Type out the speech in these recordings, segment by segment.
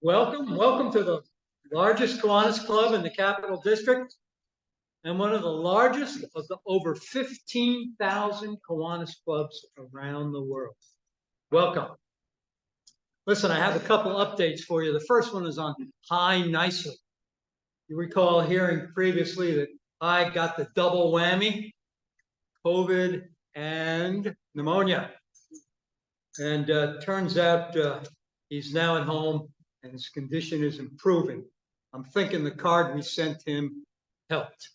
Welcome to the largest Kiwanis club in the Capital District and one of the largest of the over 15,000 Kiwanis clubs around the world. Welcome. Listen, I have a couple updates for you. The first one is on Hi Nicely. You recall hearing previously that I got the double whammy, COVID and pneumonia. And turns out he's now at home and his condition is improving. I'm thinking the card we sent him helped.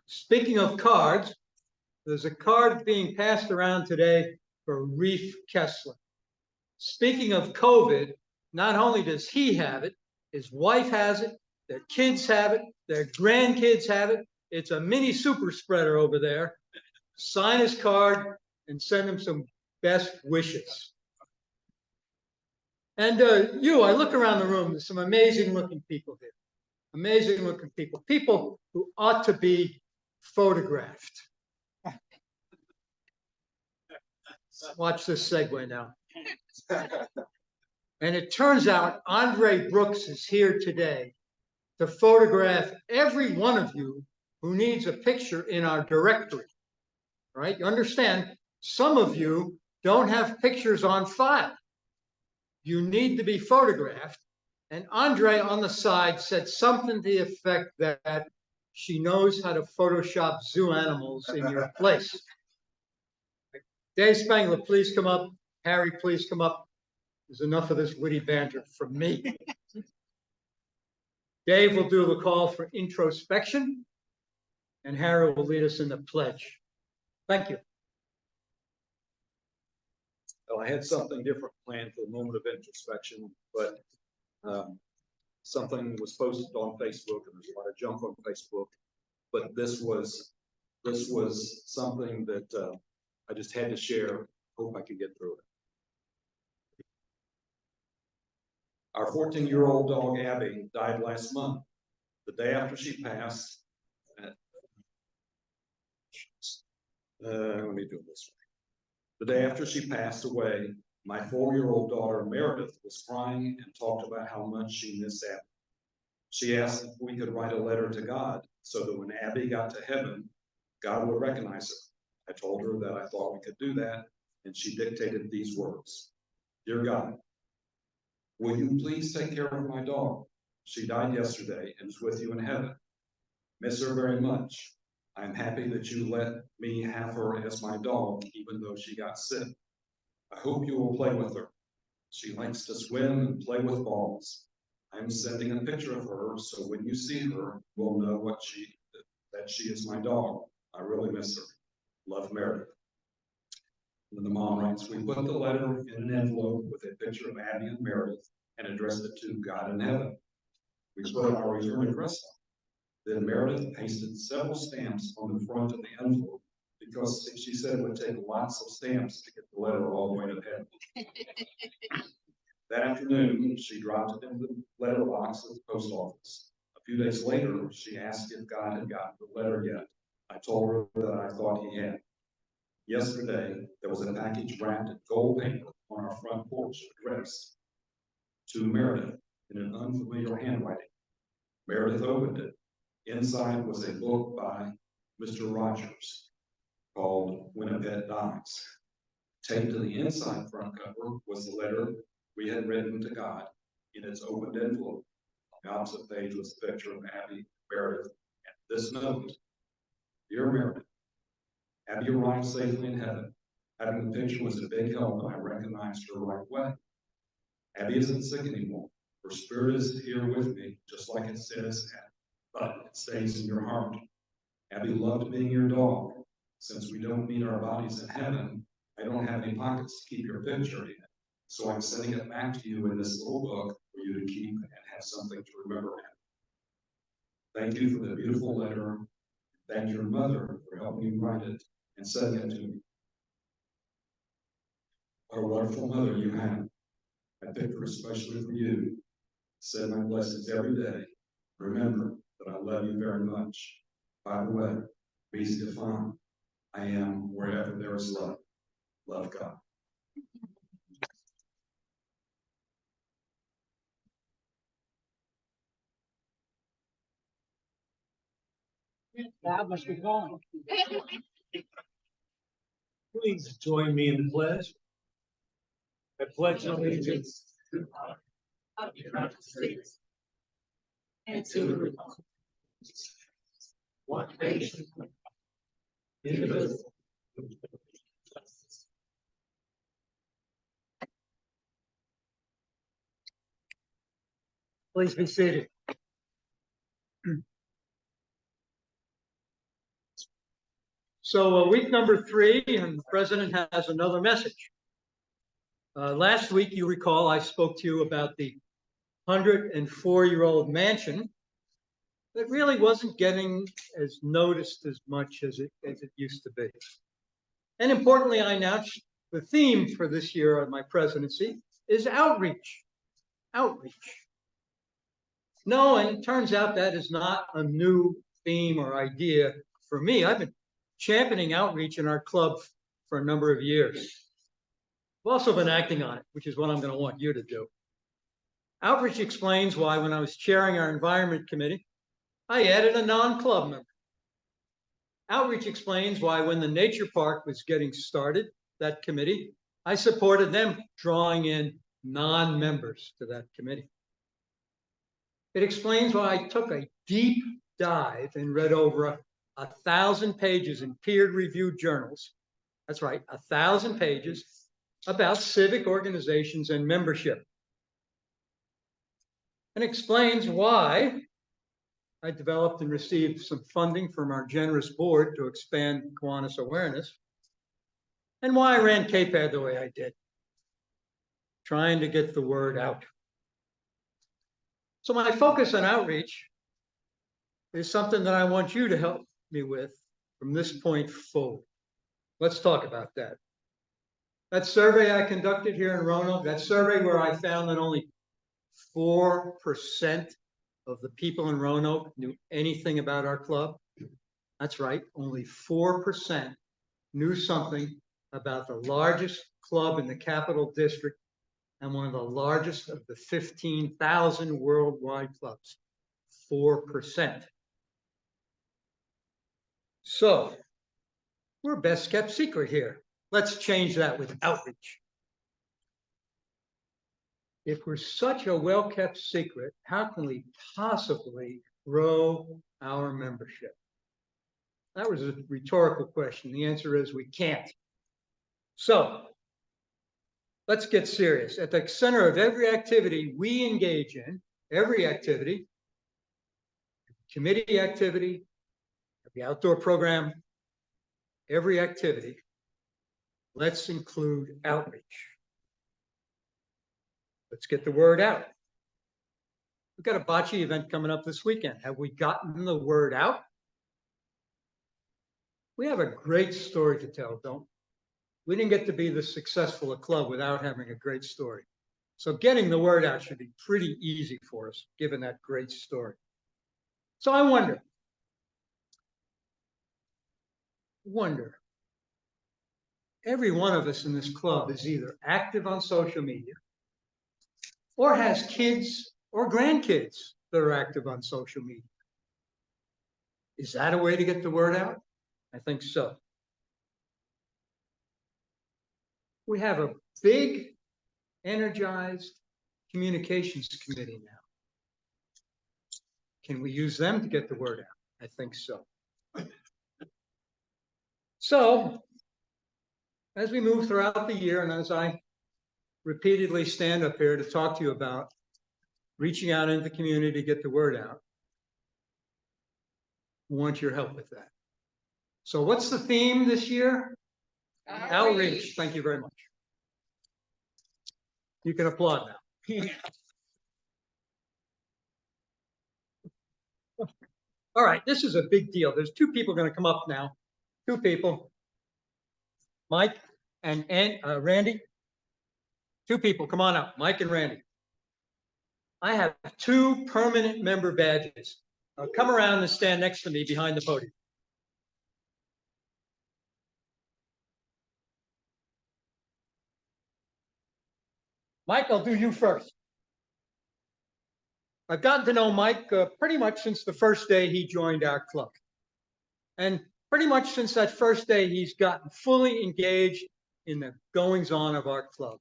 Speaking of cards, there's a card being passed around today for Reef Kessler. Speaking of COVID, not only does he have it, his wife has it, their kids have it, their grandkids have it. It's a mini super spreader over there. Sign his card and send him some best wishes. And I look around the room, there's some amazing looking people here. Amazing looking people. People who ought to be photographed. Watch this segue now. And it turns out Andre Brooks is here today to photograph every one of you who needs a picture in our directory. Right? You understand, some of you don't have pictures on file. You need to be photographed. And Andre on the side said something to the effect that she knows how to Photoshop zoo animals in your place. Dave Spangler, please come up. Harry, please come up. There's enough of this witty banter from me. Dave will do the call for introspection, and Harry will lead us in the pledge. Thank you. Well, I had something different planned for the moment of introspection, but something was posted on Facebook, and there's a lot of junk on Facebook. But this was something that I just had to share. Hope I can get through it. Our 14-year-old dog Abby died last month. The day after she passed. Let me do it this way. The day after she passed away, my 4-year-old daughter Meredith was crying and talked about how much she missed Abby. She asked if we could write a letter to God so that when Abby got to heaven, God would recognize her. I told her that I thought we could do that, and she dictated these words. Dear God, will you please take care of my dog? She died yesterday and is with you in heaven. Miss her very much. I am happy that you let me have her as my dog, even though she got sick. I hope you will play with her. She likes to swim and play with balls. I'm sending a picture of her, so when you see her, you'll know that she is my dog. I really miss her. Love, Meredith. And the mom writes, we put the letter in an envelope with a picture of Abby and Meredith and addressed it to God in heaven. We put our return address on. Then Meredith pasted several stamps on the front of the envelope because she said it would take lots of stamps to get the letter all the way to heaven. That afternoon, she dropped it in the letterbox at the post office. A few days later, she asked if God had gotten the letter yet. I told her that I thought he had. Yesterday, there was a package wrapped in gold paper on our front porch addressed to Meredith in an unfamiliar handwriting. Meredith opened it. Inside was a book by Mr. Rogers called When a Pet Dies. Taped to the inside front cover was the letter we had written to God in its opened envelope. On the opposite page was a picture of Abby and Meredith and this note. Dear Meredith, Abby arrived safely in heaven. Having the picture was a big help and I recognized her right away. Abby isn't sick anymore. Her spirit is here with me, just like it says, but it stays in your heart. Abby loved being your dog. Since we don't meet our bodies in heaven, I don't have any pockets to keep your picture in. So I'm sending it back to you in this little book for you to keep and have something to remember. Thank you for the beautiful letter. Thank your mother for helping me write it and sending it to me. What a wonderful mother you have. I picked her especially for you. Say my blessings every day. Remember that I love you very much. By the way, be Stefan. I am wherever there is love. Love God. That must be going. Please join me in the pledge. I pledge allegiance Of the United States. And to the republic. one nation, indivisible. Please be seated. So week number 3, and the president has another message. Last week, you recall, I spoke to you about the 104-year-old mansion that really wasn't getting as noticed as much as it used to be. And importantly, I announced the theme for this year of my presidency is outreach. Outreach. No, and it turns out that is not a new theme or idea for me. I've been championing outreach in our club for a number of years. I've also been acting on it, which is what I'm going to want you to do. Outreach explains why when I was chairing our environment committee, I added a non-club member. Outreach explains why when the nature park was getting started, that committee, I supported them drawing in non-members to that committee. It explains why I took a deep dive and read over 1,000 pages in peer-reviewed journals. That's right, 1,000 pages about civic organizations and membership. And explains why I developed and received some funding from our generous board to expand Kiwanis awareness, and why I ran KPAD the way I did, trying to get the word out. So my focus on outreach is something that I want you to help me with from this point forward. Let's talk about that. That survey I conducted here in Roanoke, that survey where I found that only 4% of the people in Roanoke knew anything about our club. That's right, only 4% knew something about the largest club in the Capital District and one of the largest of the 15,000 worldwide clubs. 4%. So, we're best kept secret here. Let's change that with outreach. If we're such a well-kept secret, how can we possibly grow our membership? That was a rhetorical question. The answer is we can't. So, let's get serious. At the center of every activity we engage in, every activity, committee activity, the outdoor program, every activity, let's include outreach. Let's get the word out. We've got a bocce event coming up this weekend. Have we gotten the word out? We have a great story to tell, don't we? We didn't get to be this successful a club without having a great story. So getting the word out should be pretty easy for us, given that great story. So I wonder, every one of us in this club is either active on social media or has kids or grandkids that are active on social media. Is that a way to get the word out? I think so. We have a big, energized communications committee now. Can we use them to get the word out? I think so. So, as we move throughout the year, and as I repeatedly stand up here to talk to you about reaching out into the community to get the word out, I want your help with that. So what's the theme this year? Outreach. Thank you very much. You can applaud now. All right, this is a big deal. There's 2 people going to come up now. 2 people. Mike and Randy. 2 people, come on up. Mike and Randy. I have 2 permanent member badges. Come around and stand next to me behind the podium. Mike, I'll do you first. I've gotten to know Mike pretty much since the first day he joined our club. And pretty much since that first day, he's gotten fully engaged in the goings on of our club.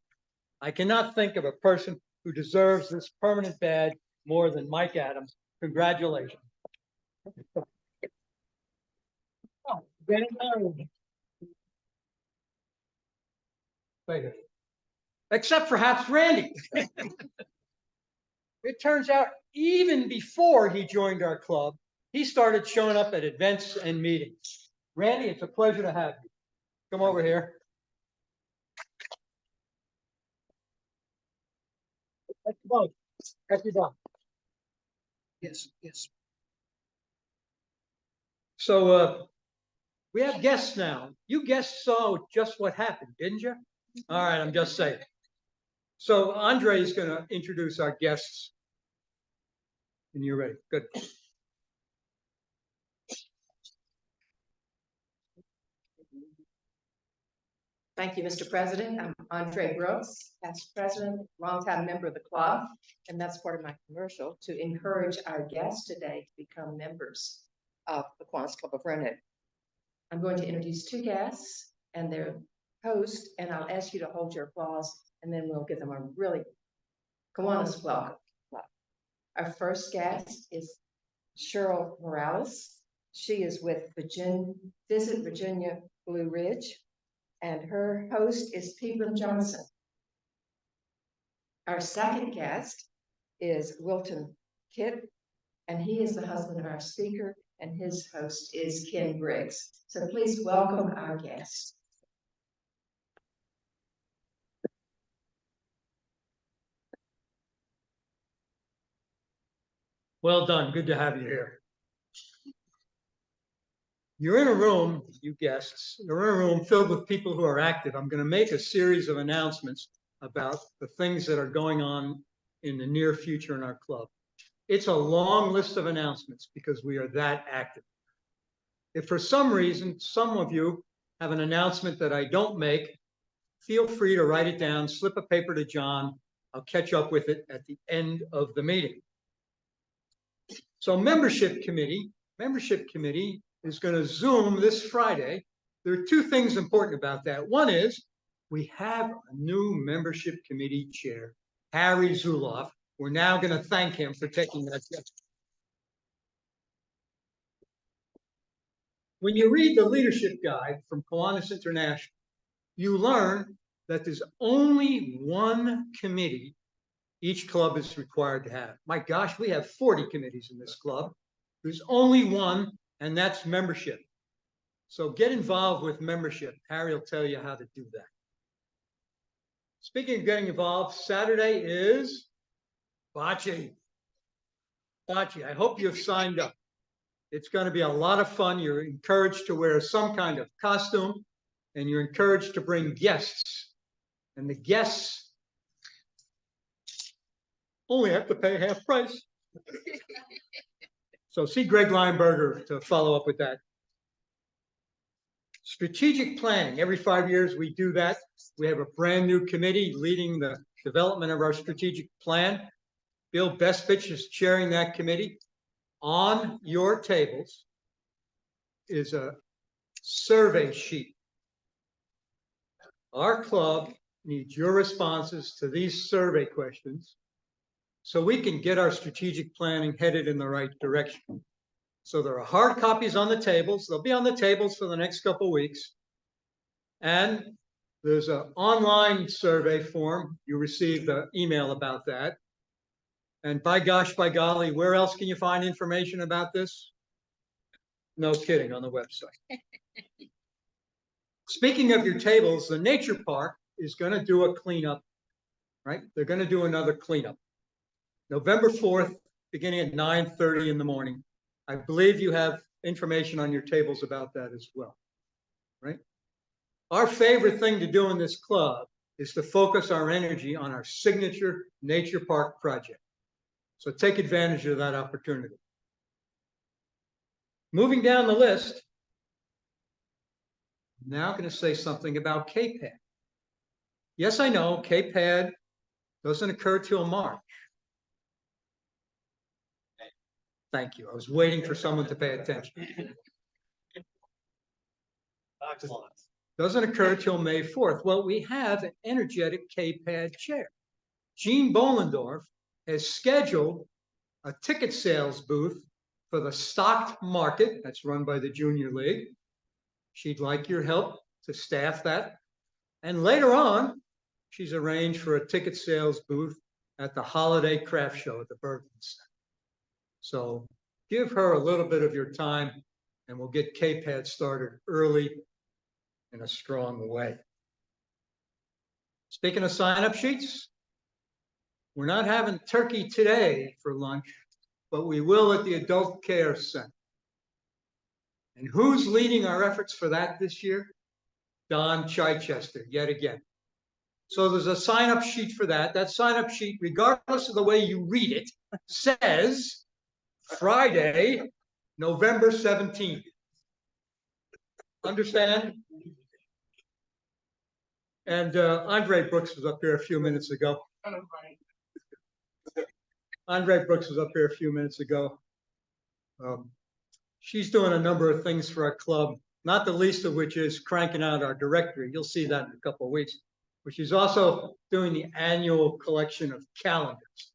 I cannot think of a person who deserves this permanent badge more than Mike Adams. Congratulations. Oh, getting married. Later. Except perhaps Randy. It turns out even before he joined our club, he started showing up at events and meetings. Randy, it's a pleasure to have you. Come over here. Let's go. Let's go. Yes, yes. So we have guests now. You guests saw just what happened, didn't you? All right, I'm just saying. So Andre is going to introduce our guests. And you're ready. Good. Thank you, Mr. President. I'm Andre Brooks, past president, longtime member of the club, and that's part of my commercial to encourage our guests today to become members of the Kiwanis Club of Roanoke. I'm going to introduce two guests and their host, and I'll ask you to hold your applause, and then we'll give them a really Kiwanis welcome. Our first guest is Cheryl Morales. She is with Visit Virginia Blue Ridge, and her host is Pegram Johnson. Our second guest is Wilton Kitt, and he is the husband of our speaker, and his host is Ken Briggs. So please welcome our guests. Well done. Good to have you here. You're in a room, you guests, you're in a room filled with people who are active. I'm going to make a series of announcements about the things that are going on in the near future in our club. It's a long list of announcements because we are that active. If for some reason, some of you have an announcement that I don't make, feel free to write it down, slip a paper to John. I'll catch up with it at the end of the meeting. So membership committee is going to Zoom this Friday. There are two things important about that. One is we have a new membership committee chair, Harry Zuloff. We're now going to thank him for taking that step. When you read the leadership guide from Kiwanis International, you learn that there's only one committee each club is required to have. My gosh, we have 40 committees in this club. There's only one, and that's membership. So get involved with membership. Harry will tell you how to do that. Speaking of getting involved, Saturday is bocce. Bocce. I hope you've signed up. It's going to be a lot of fun. You're encouraged to wear some kind of costume, and you're encouraged to bring guests. And the guests only have to pay half price. So see Greg Lineberger to follow up with that. Strategic planning. Every 5 years we do that. We have a brand new committee leading the development of our strategic plan. Bill Bestfitch is chairing that committee. On your tables is a survey sheet. Our club needs your responses to these survey questions so we can get our strategic planning headed in the right direction. So there are hard copies on the tables. They'll be on the tables for the next couple of weeks. And there's an online survey form. You received the email about that. And by gosh, by golly, where else can you find information about this? No kidding, on the website. Speaking of your tables, the nature park is going to do a cleanup, right? They're going to do another cleanup. November 4th, beginning at 9:30 in the morning. I believe you have information on your tables about that as well, right? Our favorite thing to do in this club is to focus our energy on our signature nature park project. So take advantage of that opportunity. Moving down the list, I'm now going to say something about KPAD. Yes, I know KPAD doesn't occur till March. Thank you. I was waiting for someone to pay attention. Doesn't occur till May 4th. Well, we have an energetic K-Pad chair. Gene Bollendorf has scheduled a ticket sales booth for the stocked market that's run by the Junior League. She'd like your help to staff that. And later on, she's arranged for a ticket sales booth at the Holiday Craft Show at the Bergman Center. So give her a little bit of your time and we'll get K-Pad started early in a strong way. Speaking of sign-up sheets, we're not having turkey today for lunch, but we will at the Adult Care Center. And who's leading our efforts for that this year? Don Chichester, yet again. So there's a sign-up sheet for that. That sign-up sheet, regardless of the way you read it, says Friday, November 17th. Understand? And Andre Brooks was up here a few minutes ago. Andre Brooks was up here a few minutes ago. She's doing a number of things for our club, not the least of which is cranking out our directory. You'll see that in a couple of weeks. But she's also doing the annual collection of calendars.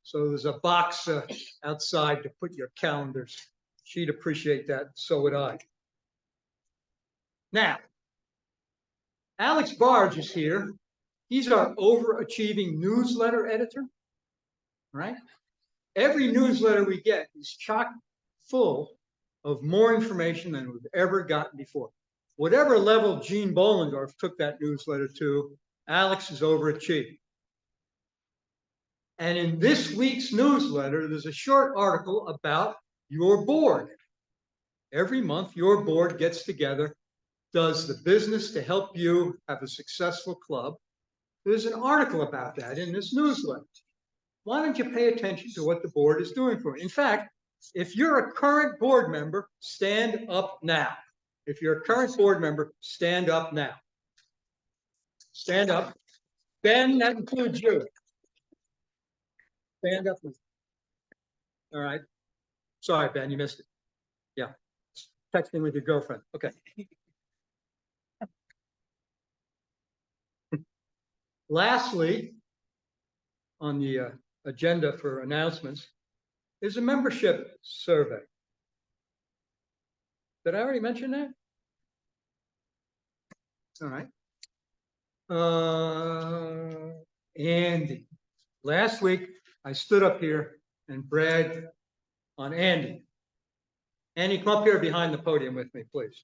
So there's a box outside to put your calendars. She'd appreciate that, so would I. Now, Alex Barge is here. He's our overachieving newsletter editor, right? Every newsletter we get is chock full of more information than we've ever gotten before. Whatever level Gene Bollendorf took that newsletter to, Alex is overachieving. And in this week's newsletter, there's a short article about your board. Every month, your board gets together, does the business to help you have a successful club. There's an article about that in this newsletter. Why don't you pay attention to what the board is doing for you? In fact, if you're a current board member, stand up now. If you're a current board member, stand up now. Stand up. Ben, that includes you. Stand up. All right. Sorry, Ben, you missed it. Yeah. Texting with your girlfriend. Okay. Lastly, on the agenda for announcements is a membership survey. Did I already mention that? All right. Andy. Last week, I stood up here and bragged on Andy. Andy, come up here behind the podium with me, please.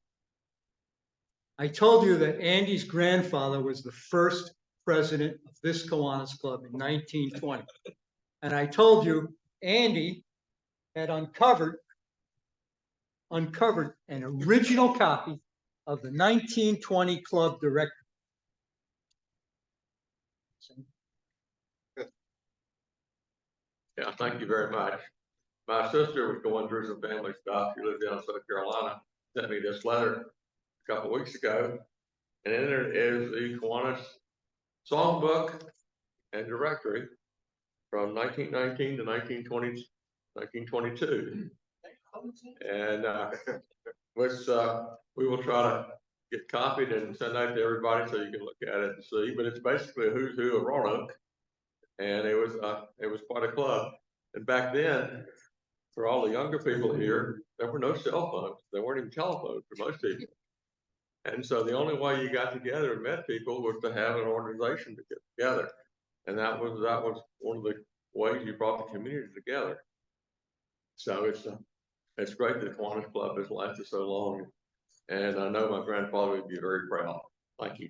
I told you that Andy's grandfather was the first president of this Kiwanis Club in 1920. And I told you Andy had uncovered an original copy of the 1920 club directory. Yeah, thank you very much. My sister was going through some family stuff. She lived down in South Carolina, sent me this letter a couple of weeks ago. And in there is the Kiwanis songbook and directory from 1919 to 1922. And which we will try to get copied and send out to everybody so you can look at it and see. But it's basically a who's who of Roanoke. And it was quite a club. And back then, for all the younger people here, there were no cell phones. There weren't even telephones for most people. And so the only way you got together and met people was to have an organization to get together. And that was one of the ways you brought the community together. So it's great that the Kiwanis Club has lasted so long. And I know my grandfather would be very proud. Thank you.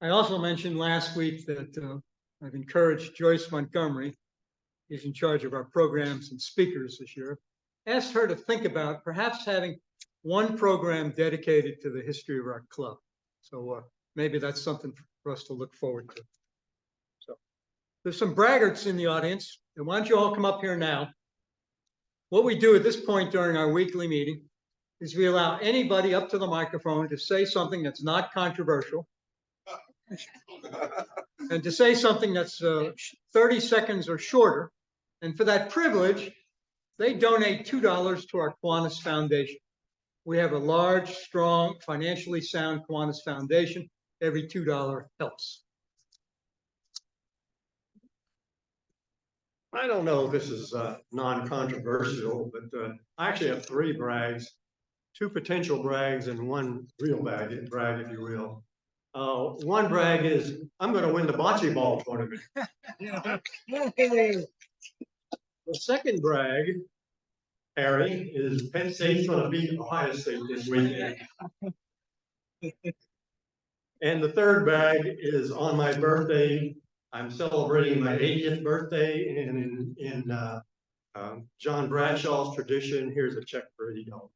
I also mentioned last week that I've encouraged Joyce Montgomery, who's in charge of our programs and speakers this year, asked her to think about perhaps having one program dedicated to the history of our club. So maybe that's something for us to look forward to. So there's some braggarts in the audience, and why don't you all come up here now? What we do at this point during our weekly meeting is we allow anybody up to the microphone to say something that's not controversial, and to say something that's 30 seconds or shorter. And for that privilege, they donate $2 to our Kiwanis Foundation. We have a large, strong, financially sound Kiwanis Foundation. Every $2 helps. I don't know if this is non-controversial, but I actually have 3 brags, 2 potential brags and 1 real brag, if you will. One brag is I'm going to win the bocce ball tournament. The second brag, Harry, is Penn State's going to beat Ohio State this weekend. And the third brag is on my birthday. I'm celebrating my 80th birthday, and in John Bradshaw's tradition, here's a check for $80.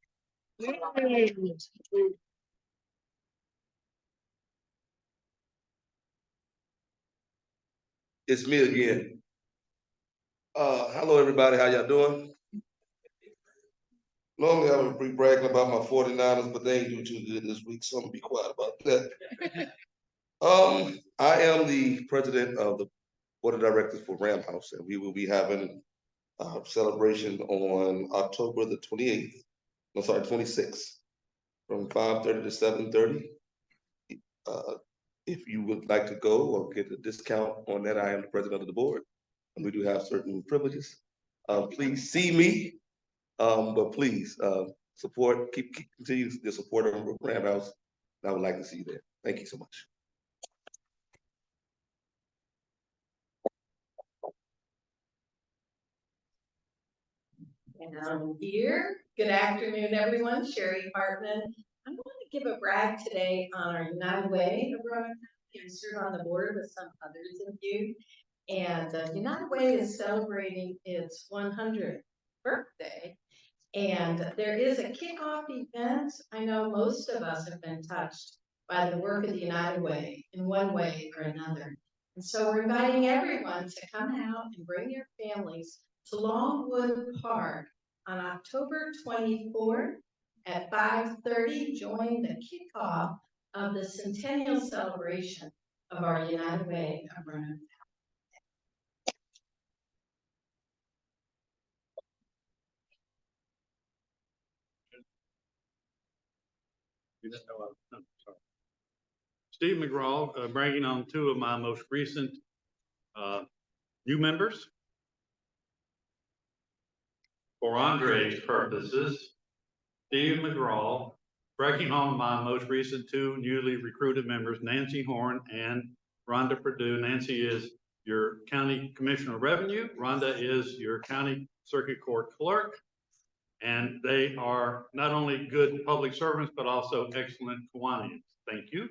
It's me again. Hello, everybody. How y'all doing? Normally, I would be bragging about my 49ers, but they ain't doing too good this week, so I'm gonna be quiet about that. I am the president of the board of directors for Ram House, and we will be having a celebration on October the 28th. No, sorry, 26th, from 5:30 to 7:30. If you would like to go or get a discount on that, I am the president of the board, and we do have certain privileges. Please see me, but please support, continue the support of Ram House. And I would like to see you there. Thank you so much. And I'm here. Good afternoon, everyone. Sherry Hartman. I'm going to give a brag today on our United Way of Roanoke and serve on the board with some others of you. And United Way is celebrating its 100th birthday. And there is a kickoff event. I know most of us have been touched by the work of the United Way in one way or another. And so we're inviting everyone to come out and bring your families to Longwood Park on October 24th at 5:30. Join the kickoff of the centennial celebration of our United Way of Roanoke. Steve McGraw, bragging on 2 of my most recent new members. For Andre's purposes, Steve McGraw, bragging on my most recent 2 newly recruited members, Nancy Horn and Rhonda Perdue. Nancy is your County Commissioner of Revenue. Rhonda is your County Circuit Court Clerk. And they are not only good public servants, but also excellent Kiwanians. Thank you.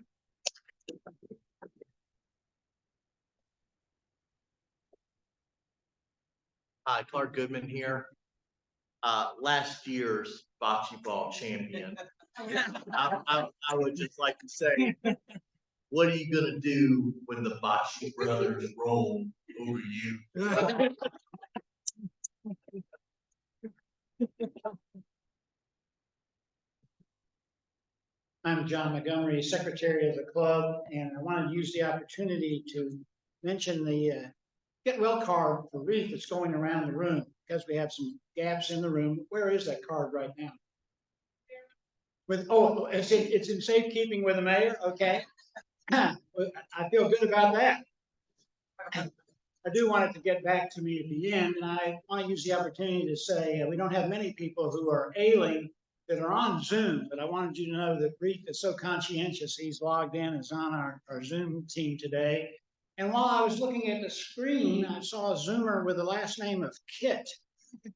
Hi, Clark Goodman here. Last year's bocce ball champion. I would just like to say, what are you gonna do when the bocce brothers roll over you? I'm John Montgomery, Secretary of the club, and I wanted to use the opportunity to mention the get well card for wreath that's going around the room, because we have some gaps in the room. Where is that card right now? It's in safekeeping with the mayor. Okay, I feel good about that. I do want it to get back to me at the end, and I want to use the opportunity to say we don't have many people who are ailing that are on Zoom, but I wanted you to know that Reef is so conscientious. He's logged in, is on our Zoom team today. And while I was looking at the screen, I saw a Zoomer with the last name of Kit.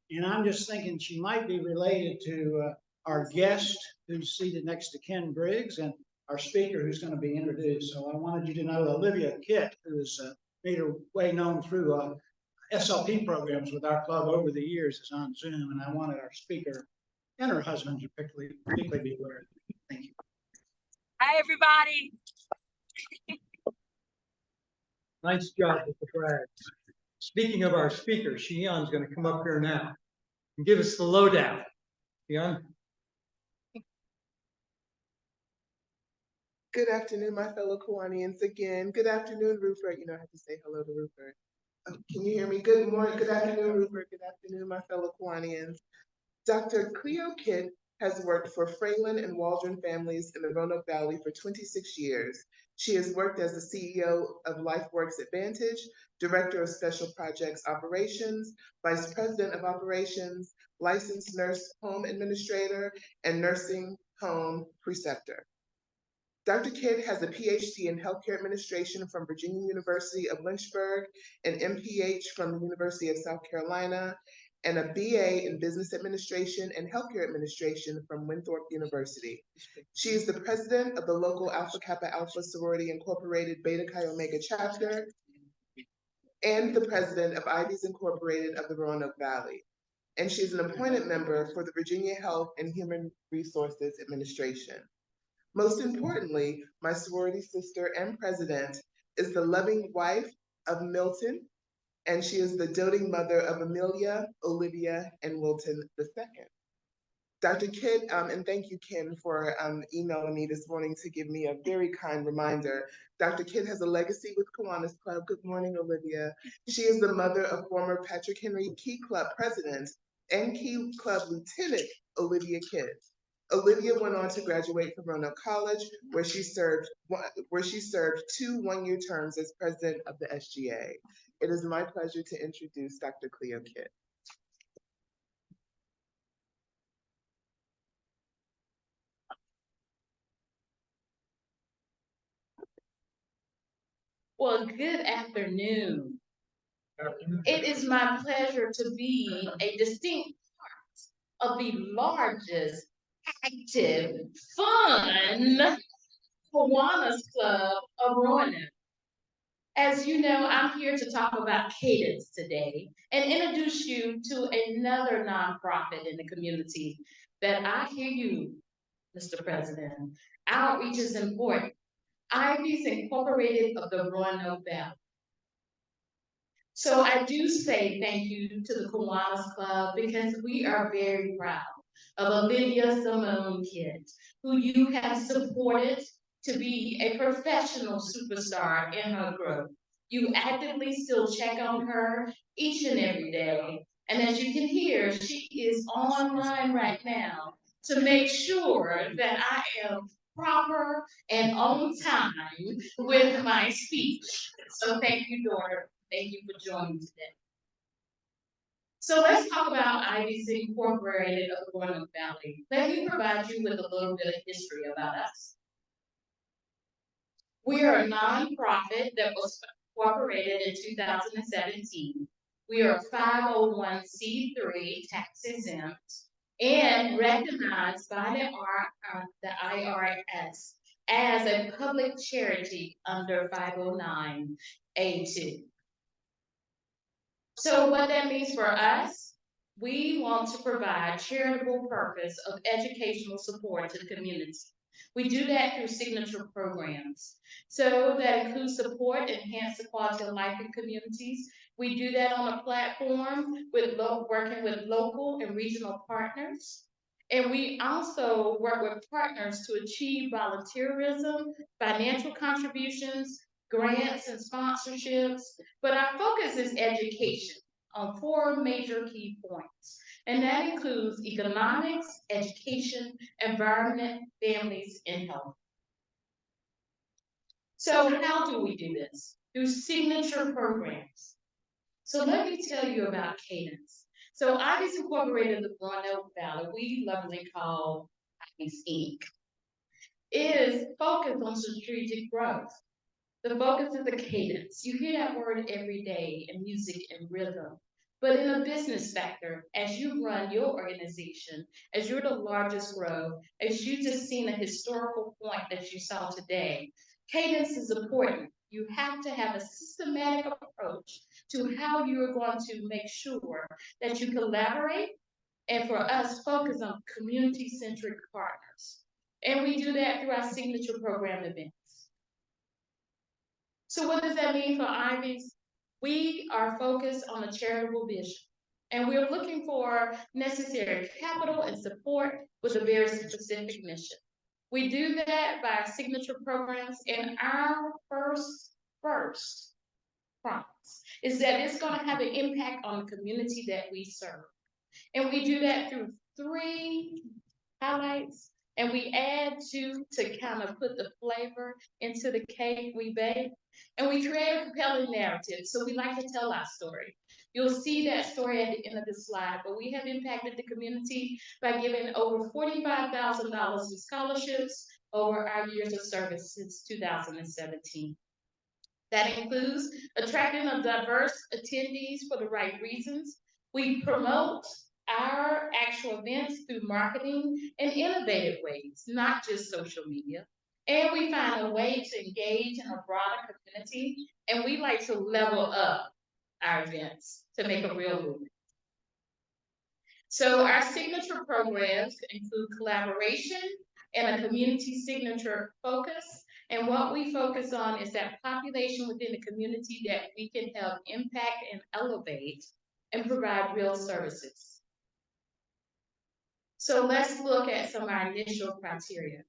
And I'm just thinking she might be related to our guest who's seated next to Ken Briggs and our speaker who's going to be introduced. So I wanted you to know Olivia Kit, who's made her way known through SLP programs with our club over the years, is on Zoom. And I wanted our speaker and her husband to particularly be aware of it. Thank you. Hi, everybody. Nice job with the brag. Speaking of our speaker, Shion's going to come up here now and give us the lowdown. Shion? Good afternoon, my fellow Kiwanians again. Good afternoon, Rupert. You know, I have to say hello to Rupert. Can you hear me? Good morning, good afternoon, Rupert. Good afternoon, my fellow Kiwanians. Dr. Cleo Kidd has worked for Fralin and Waldron families in the Roanoke Valley for 26 years. She has worked as the CEO of LifeWorks Advantage, Director of Special Projects Operations, Vice President of Operations, Licensed Nurse Home Administrator, and Nursing Home Preceptor. Dr. Kidd has a PhD in Healthcare Administration from Virginia University of Lynchburg, an MPH from the University of South Carolina, and a BA in Business Administration and Healthcare Administration from Winthrop University. She is the president of the local Alpha Kappa Alpha Sorority Incorporated Beta Chi Omega chapter and the president of Ivies Incorporated of the Roanoke Valley. And she is an appointed member for the Virginia Health and Human Resources Administration. Most importantly, my sorority sister and president is the loving wife of Milton, and she is the doting mother of Amelia, Olivia, and Wilton II. Dr. Kidd, and thank you, Ken, for emailing me this morning to give me a very kind reminder. Dr. Kidd has a legacy with Kiwanis Club. Good morning, Olivia. She is the mother of former Patrick Henry Key Club president and Key Club lieutenant, Olivia Kidd. Olivia went on to graduate from Roanoke College, where she served 2 one-year terms as president of the SGA. It is my pleasure to introduce Dr. Cleo Kidd. Well, good afternoon. It is my pleasure to be a distinct part of the largest, active, fun Kiwanis Club of Roanoke. As you know, I'm here to talk about Cadence today and introduce you to another nonprofit in the community that I hear you, Mr. President. Outreach is important. Ivies Incorporated of the Roanoke Valley. So I do say thank you to the Kiwanis Club because we are very proud of Olivia Simone Kidd, who you have supported to be a professional superstar in her growth. You actively still check on her each and every day. And as you can hear, she is online right now to make sure that I am proper and on time with my speech. So thank you, daughter. Thank you for joining today. So let's talk about Ivies Incorporated of the Roanoke Valley. Let me provide you with a little bit of history about us. We are a nonprofit that was incorporated in 2017. We are 501c3 tax exempt and recognized by the IRS as a public charity under 509A2. So what that means for us, we want to provide charitable purpose of educational support to the community. We do that through signature programs. So that includes support, enhance the quality of life in communities. We do that on a platform with working with local and regional partners. And we also work with partners to achieve volunteerism, financial contributions, grants and sponsorships, but our focus is education on 4 major key points. And that includes economics, education, environment, families, and health. So how do we do this? Through signature programs. So let me tell you about Cadence. So Ivies Incorporated of the Roanoke Valley, we lovingly call Ivies Inc., is focused on strategic growth. The focus is the cadence. You hear that word every day in music and rhythm. But in a business sector, as you run your organization, as you're the largest growth, as you just seen a historical point that you saw today, cadence is important. You have to have a systematic approach to how you're going to make sure that you collaborate and for us focus on community-centric partners. And we do that through our signature program events. So what does that mean for Ivies? We are focused on a charitable vision, and we're looking for necessary capital and support with a very specific mission. We do that by signature programs, and our first promise is that it's going to have an impact on the community that we serve. And we do that through 3 highlights, and we add 2 to kind of put the flavor into the cake we bake. And we create a compelling narrative. So we like to tell our story. You'll see that story at the end of the slide, but we have impacted the community by giving over $45,000 in scholarships over our years of service since 2017. That includes attracting a diverse attendees for the right reasons. We promote our actual events through marketing and innovative ways, not just social media. And we find a way to engage in a broader community, and we like to level up our events to make a real movement. So our signature programs include collaboration and a community signature focus. And what we focus on is that population within the community that we can help impact and elevate and provide real services. So let's look at some of our initial criteria.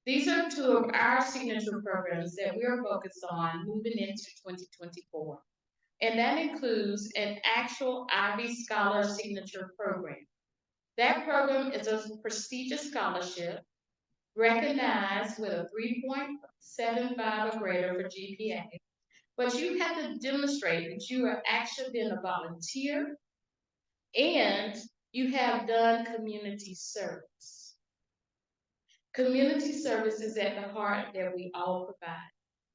These are 2 of our signature programs that we are focused on moving into 2024. And that includes an actual Ivy Scholar Signature Program. That program is a prestigious scholarship recognized with a 3.75 or greater for GPA. But you have to demonstrate that you are actually been a volunteer and you have done community service. Community service is at the heart that we all provide.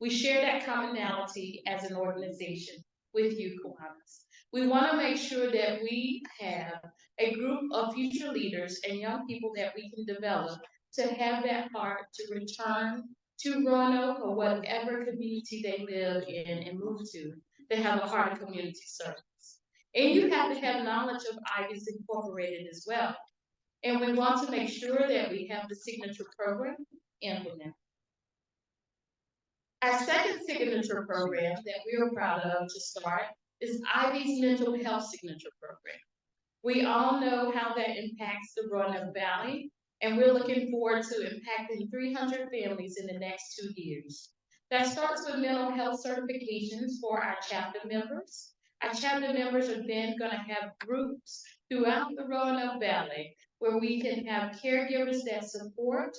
We share that commonality as an organization with you, Kiwanis. We want to make sure that we have a group of future leaders and young people that we can develop to have that heart to return to Roanoke or whatever community they live in and move to have a heart of community service. And you have to have knowledge of Ivy's Incorporated as well. And we want to make sure that we have the signature program implemented. Our second signature program that we are proud of to start is Ivy's Mental Health Signature Program. We all know how that impacts the Roanoke Valley, and we're looking forward to impacting 300 families in the next 2 years. That starts with mental health certifications for our chapter members. Our chapter members are then going to have groups throughout the Roanoke Valley where we can have caregivers that support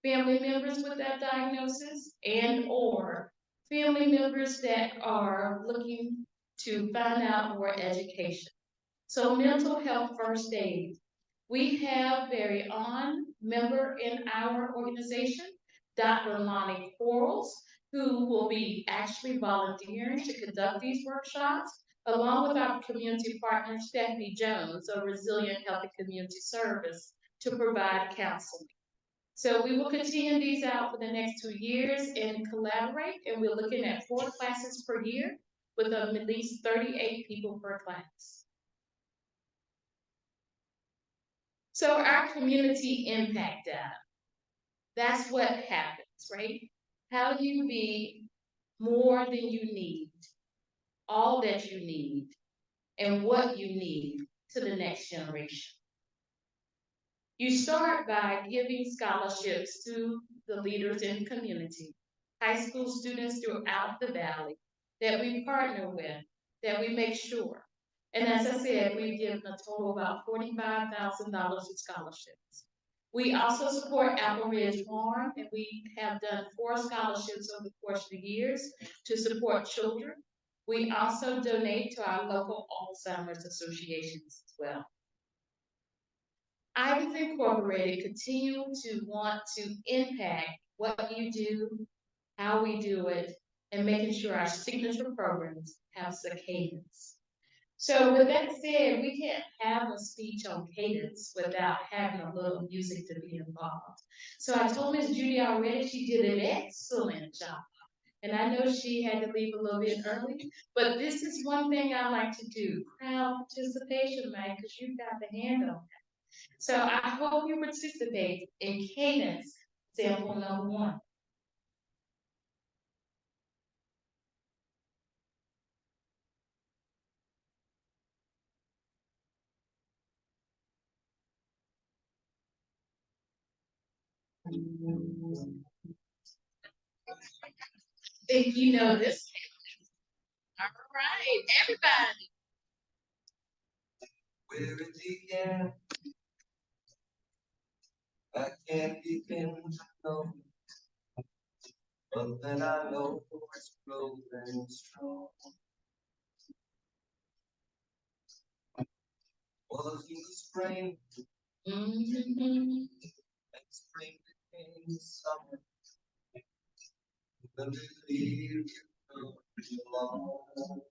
family members with that diagnosis and or family members that are looking to find out more education. So mental health first aid. We have very own member in our organization, Dr. Lonnie Quarles, who will be actually volunteering to conduct these workshops, along with our community partner, Stephanie Jones, of Resilient Healthy Community Service, to provide counseling. So we will continue these out for the next 2 years and collaborate, and we're looking at 4 classes per year with at least 38 people per class. So our community impact data, that's what happens, right? How do you be more than you need, all that you need, and what you need to the next generation? You start by giving scholarships to the leaders in the community, high school students throughout the valley that we partner with, that we make sure. And as I said, we've given a total of about $45,000 in scholarships. We also support Apple Ridge Farm, and we have done 4 scholarships over the course of the years to support children. We also donate to our local Alzheimer's associations as well. Ivy's Incorporated continue to want to impact what you do, how we do it, and making sure our signature programs have the cadence. So with that said, we can't have a speech on cadence without having a little music to be involved. So I told Ms. Judy already, she did an excellent job. And I know she had to leave a little bit early, but this is one thing I like to do, crowd participation, man, because you've got the hand on that. So I hope you participate in cadence sample number 1. Think you know this. right, everybody. Where it began, I can't begin to know, but then I know it's growing strong. Was in the spring, Mhm. and spring became summer. The leaves grew long,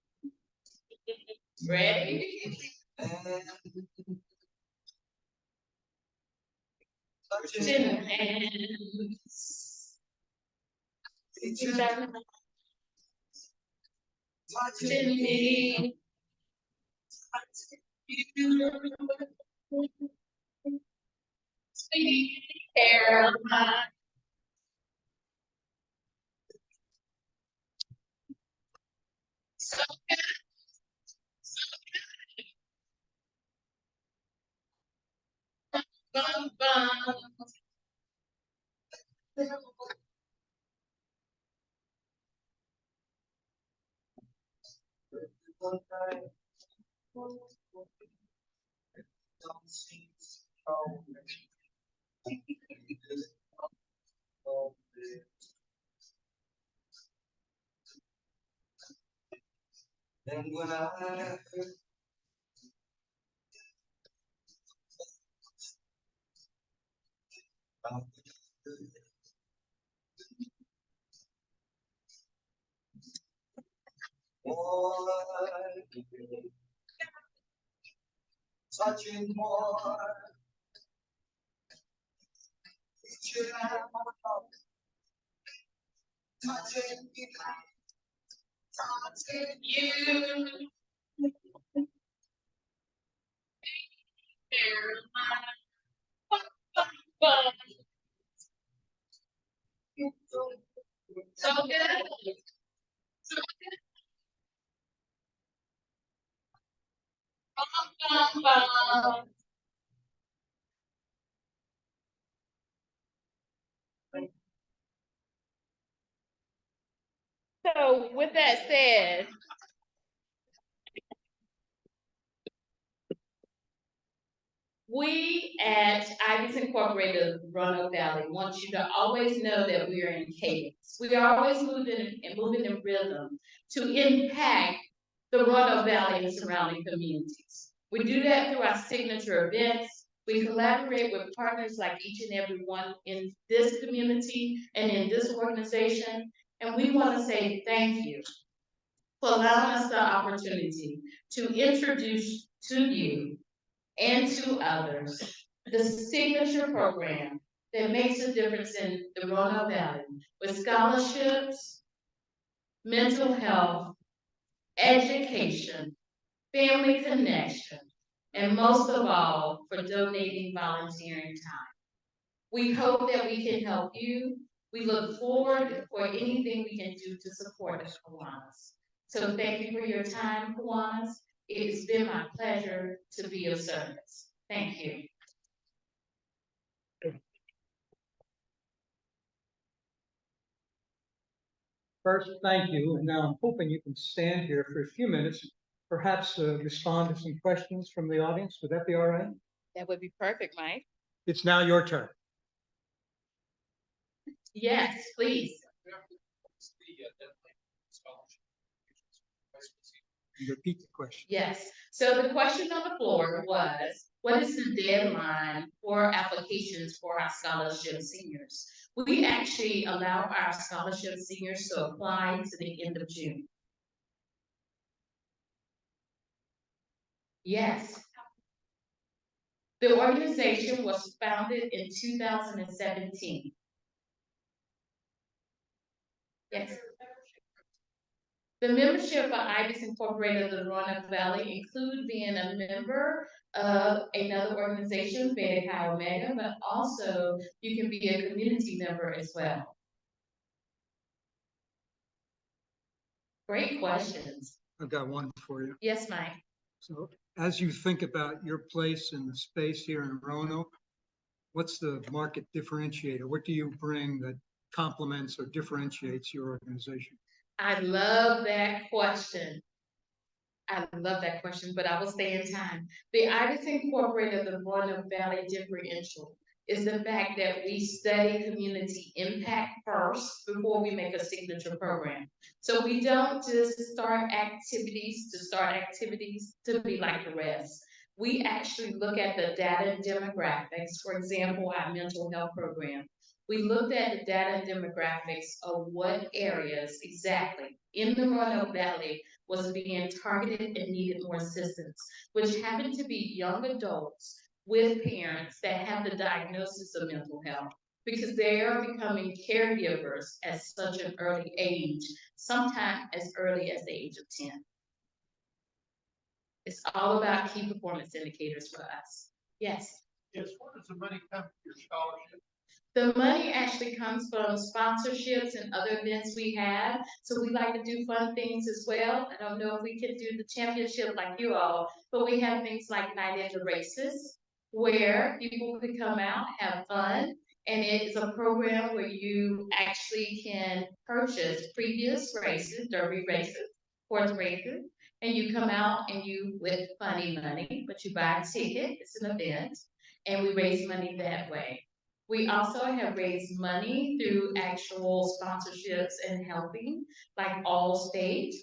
Ready? and Touching touching hands. each other, Touching touching me. Sweet Caroline. So good, so good. Bum, bum. one night. Don't seem strong. And when I heard about more, touching more, reaching out, touching me, touching You. Caroline. Bum, bum, bum. you. So good. So good. Bum, bum, bum. So with that said, we at Ivy's Incorporated of Roanoke Valley want you to always know that we are in cadence. We are always moving in rhythm to impact the Roanoke Valley and surrounding communities. We do that through our signature events. We collaborate with partners like each and every one in this community and in this organization. And we want to say thank you for allowing us the opportunity to introduce to you and to others the signature program that makes a difference in the Roanoke Valley with scholarships, mental health, education, family connection, and most of all, for donating volunteering time. We hope that we can help you. We look forward for anything we can do to support the Kiwanis. So thank you for your time, Kiwanis. It has been my pleasure to be of service. Thank you. First, thank you, and now I'm hoping you can stand here for a few minutes, perhaps respond to some questions from the audience. Would that be all right? That would be perfect, Mike. It's now your turn. Yes, please. Repeat the question. Yes. So the question on the floor was, what is the deadline for applications for our scholarship seniors? We actually allow our scholarship seniors to apply to the end of June. Yes. The organization was founded in 2017. Yes. The membership of Ivy's Incorporated of the Roanoke Valley include being a member of another organization, Beta Chi Omega, but also you can be a community member as well. Great questions. I've got one for you. Yes, Mike. So as you think about your place in the space here in Roanoke, what's the market differentiator? What do you bring that complements or differentiates your organization? I love that question. I love that question, but I will stay in time. The Iris Incorporated of the Roanoke Valley Differential is the fact that we study community impact first before we make a signature program. So we don't just start activities to be like the rest. We actually look at the data and demographics. For example, our mental health program. We looked at the data and demographics of what areas exactly in the Roanoke Valley was being targeted and needed more assistance, which happened to be young adults with parents that have the diagnosis of mental health because they are becoming caregivers at such an early age, sometimes as early as the age of 10. It's all about key performance indicators for us. Yes. Yes, where does the money come from your scholarship? The money actually comes from sponsorships and other events we have. So we like to do fun things as well. I don't know if we can do the championship like you all, but we have things like night in the races where people could come out, have fun. And it is a program where you actually can purchase previous races, derby races, horse races, and you come out and you with funny money, but you buy a ticket, it's an event, and we raise money that way. We also have raised money through actual sponsorships and helping, like Allstate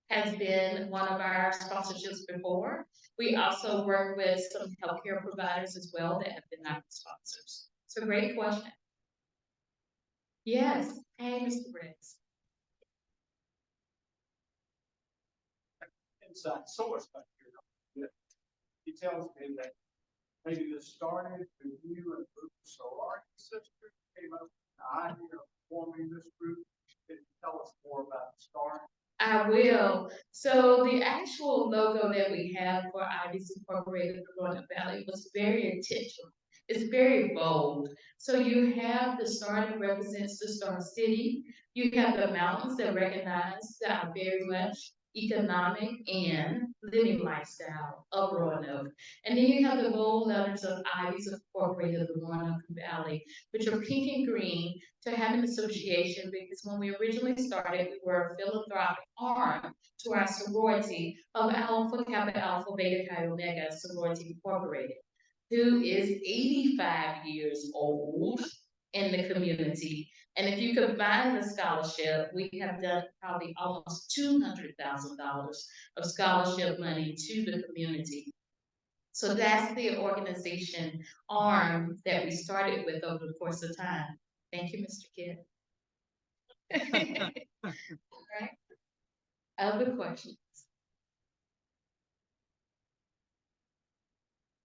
has been one of our sponsorships before. We also work with some healthcare providers as well that have been our sponsors. So great question. Yes, hey, Mr. Briggs. Inside source back here. He tells me that maybe this started with you and Bruce Solar's sister came up with the idea of forming this group. Can you tell us more about the start? I will. So the actual logo that we have for IDs Incorporated in the Roanoke Valley was very intentional. It's very bold. So you have the star that represents the Star City. You have the mountains that recognize our very much economic and living lifestyle of Roanoke. And then you have the bold letters of IDs Incorporated of the Roanoke Valley, which are pink and green to have an association because when we originally started, we were a philanthropic arm to our sorority of Alpha Kappa Alpha Beta Chi Omega Sorority Incorporated, who is 85 years old in the community. And if you combine the scholarship, we have done probably almost $200,000 of scholarship money to the community. So that's the organization arm that we started with over the course of time. Thank you, Mr. Kidd. Right. Other questions?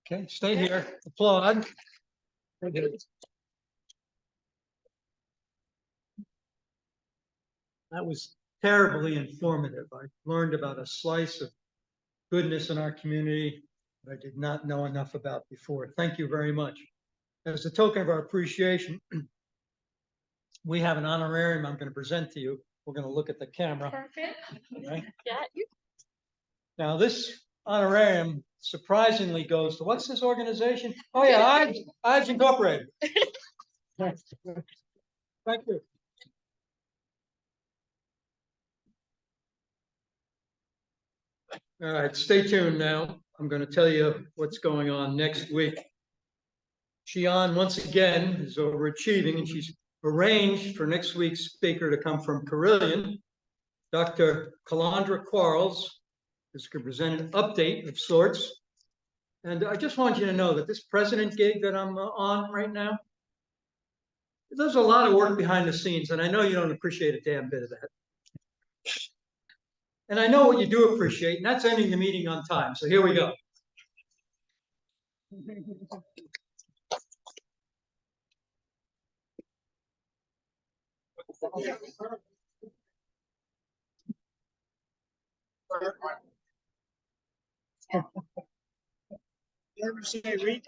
Okay, stay here, applaud. That was terribly informative. I learned about a slice of goodness in our community that I did not know enough about before. Thank you very much. As a token of our appreciation, we have an honorarium I'm going to present to you. We're going to look at the camera. Perfect. Right? Got you. Now, this honorarium surprisingly goes to, what's this organization? Oh yeah, Ives Incorporated. Thank you. All right, stay tuned now. I'm going to tell you what's going on next week. Shion, once again, is overachieving, and she's arranged for next week's speaker to come from Carillion. Dr. Calandra Quarles is going to present an update of sorts. And I just want you to know that this president gig that I'm on right now, there's a lot of work behind the scenes, and I know you don't appreciate a damn bit of that. And I know what you do appreciate, and that's ending the meeting on time. So here we go. You ever say Reed?